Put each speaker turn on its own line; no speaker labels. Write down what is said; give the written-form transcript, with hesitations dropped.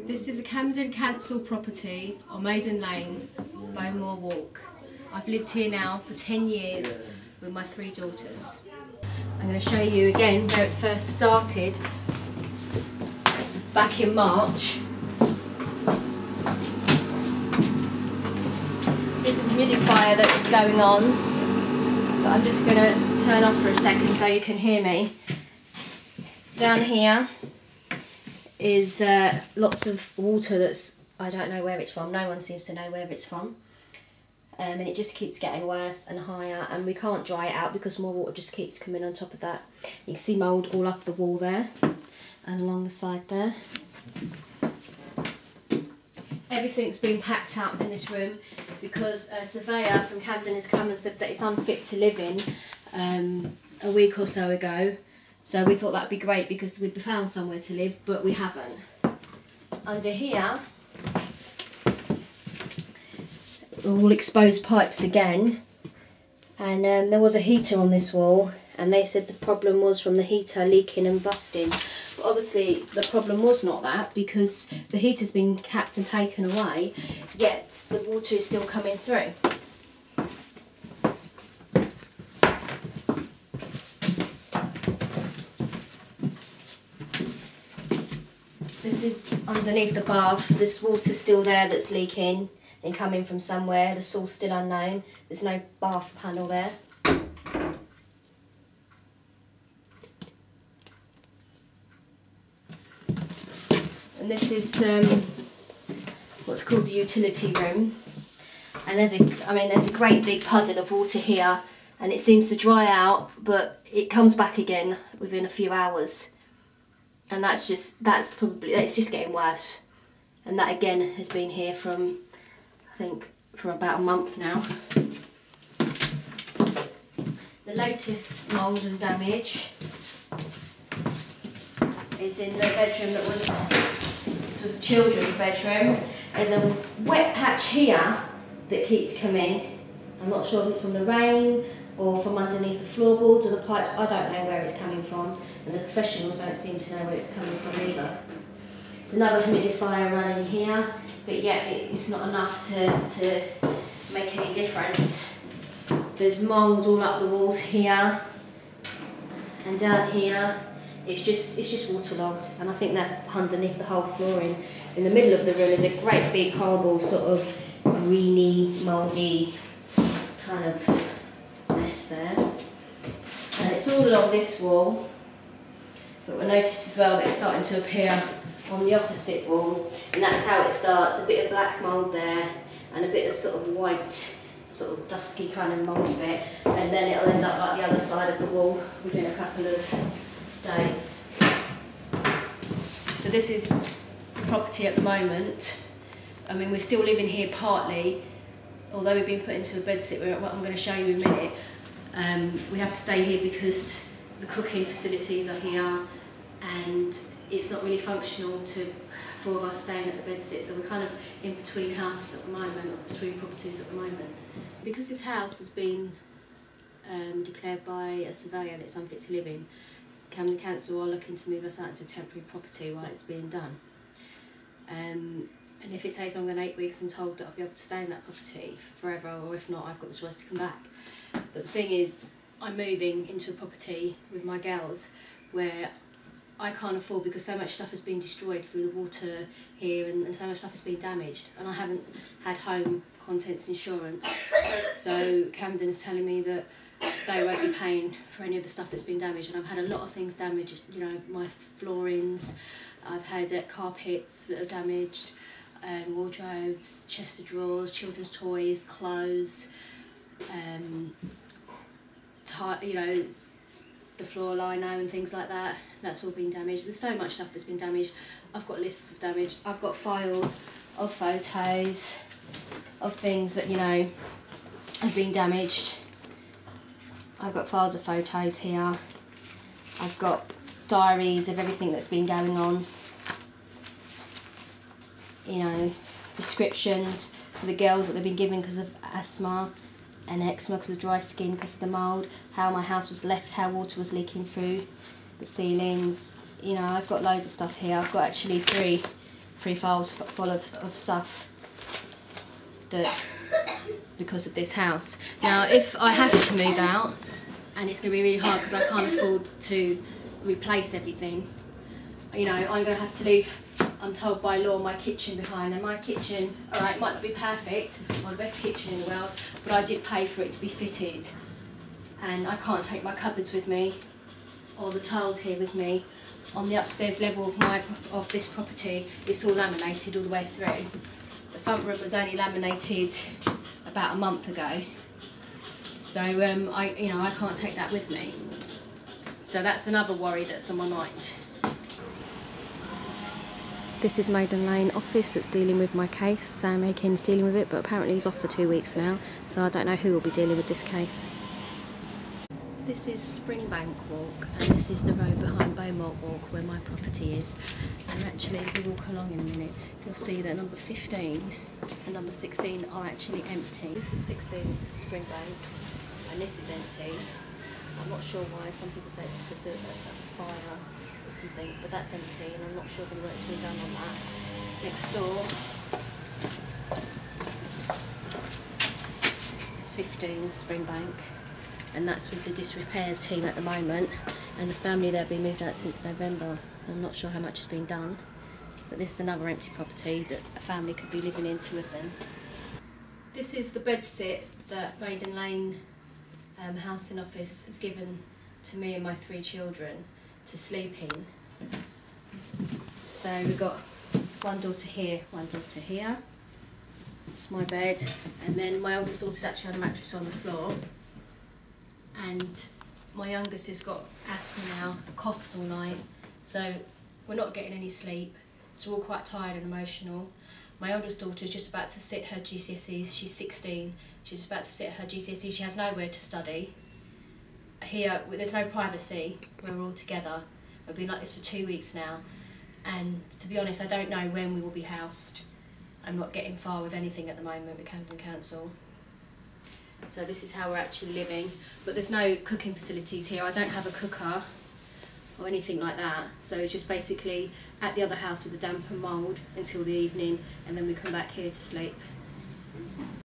This is a Camden Council property on Maiden Lane, Bowmore Walk. I've lived here now for 10 years with my 3 daughters. I'm going to show you again where it first started back in March. This is a humidifier that's going on, but I'm just going to turn off for a second so you can hear me. Down here is lots of water that's, I don't know where it's from, no one seems to know where it's from. And it just keeps getting worse and higher, and we can't dry it out because more water just keeps coming on top of that. You can see mould all up the wall there and along the side there. Everything's been packed up in this room because a surveyor from Camden has come and said that it's unfit to live in a week or so ago. So we thought that'd be great because we'd found somewhere to live, but we haven't. Under here, all exposed pipes again, and there was a heater on this wall, and they said the problem was from the heater leaking and busting. But obviously the problem was not that, because the heater's been capped and taken away, yet the water is still coming through. This is underneath the bath. This water's still there that's leaking and coming from somewhere. The source still unknown. There's no bath panel there. And this is what's called the utility room. And there's a great big puddle of water here, and it seems to dry out, but it comes back again within a few hours. And it's just getting worse. And that again has been here from, I think, for about a month now. The latest mould and damage is in the bedroom this was the children's bedroom. There's a wet patch here that keeps coming. I'm not sure if it's from the rain or from underneath the floorboards or the pipes. I don't know where it's coming from, and the professionals don't seem to know where it's coming from either. There's another humidifier running here, but yet it's not enough to make any difference. There's mould all up the walls here, and down here it's just waterlogged, and I think that's underneath the whole flooring. In the middle of the room is a great big horrible sort of greeny, mouldy kind of mess there, and it's all along this wall, but we noticed as well that it's starting to appear on the opposite wall, and that's how it starts. A bit of black mould there and a bit of sort of white, sort of dusky kind of mouldy bit, and then it'll end up like the other side of the wall within a couple of days. So this is the property at the moment. I mean, we're still living here partly, although we've been put into a bedsit, what I'm going to show you in a minute. We have to stay here because the cooking facilities are here, and it's not really functional to 4 of us staying at the bedsit, so we're kind of in between houses at the moment, or between properties at the moment. Because this house has been declared by a surveyor that it's unfit to live in, Camden Council are looking to move us out into temporary property while it's being done. And if it takes longer than 8 weeks, I'm told that I'll be able to stay in that property forever, or if not, I've got the choice to come back. But the thing is, I'm moving into a property with my girls where I can't afford, because so much stuff has been destroyed through the water here, and so much stuff has been damaged, and I haven't had home contents insurance. So Camden is telling me that they won't be paying for any of the stuff that's been damaged, and I've had a lot of things damaged, you know, my floorings, I've had carpets that are damaged, wardrobes, chest of drawers, children's toys, clothes, you know, the floor lino and things like that, that's all been damaged. There's so much stuff that's been damaged. I've got lists of damage. I've got files of photos of things that, you know, have been damaged. I've got files of photos here. I've got diaries of everything that's been going on. You know, prescriptions for the girls that they've been given because of asthma and eczema, because of dry skin, because of the mould, how my house was left, how water was leaking through the ceilings. You know, I've got loads of stuff here. I've got actually files full of stuff that because of this house. Now, if I have to move out, and it's going to be really hard because I can't afford to replace everything, you know, I'm going to have to leave, I'm told by law, my kitchen behind. And my kitchen, alright, might not be perfect, or the best kitchen in the world, but I did pay for it to be fitted. And I can't take my cupboards with me, or the tiles here with me. On the upstairs level of this property, it's all laminated all the way through. The front room was only laminated about a month ago. So I can't take that with me. So that's another worry that someone might. This is Maiden Lane office that's dealing with my case. Sam Aiken's dealing with it, but apparently he's off for 2 weeks now, so I don't know who will be dealing with this case. This is Springbank Walk, and this is the road behind Beaumont Walk where my property is. And actually, if we walk along in a minute, you'll see that number 15 and number 16 are actually empty. This is 16 Springbank, and this is empty. I'm not sure why. Some people say it's because of a fire or something, but that's empty, and I'm not sure if any work's been done on that. Next door is 15 Springbank, and that's with the disrepairs team at the moment, and the family there have been moved out since November. I'm not sure how much has been done, but this is another empty property that a family could be living in, 2 of them. This is the bedsit that Maiden Lane housing office has given to me and my 3 children to sleep in. So we've got one daughter here, one daughter here. It's my bed, and then my oldest daughter's actually on a mattress on the floor. And my youngest has got asthma now, coughs all night, so we're not getting any sleep. So we're all quite tired and emotional. My oldest daughter is just about to sit her GCSEs. She's 16. She's just about to sit her GCSEs. She has nowhere to study. Here, there's no privacy where we're all together. We've been like this for 2 weeks now, and to be honest, I don't know when we will be housed. I'm not getting far with anything at the moment with Camden Council. So this is how we're actually living, but there's no cooking facilities here. I don't have a cooker or anything like that, so it's just basically at the other house with the damp and mould until the evening, and then we come back here to sleep.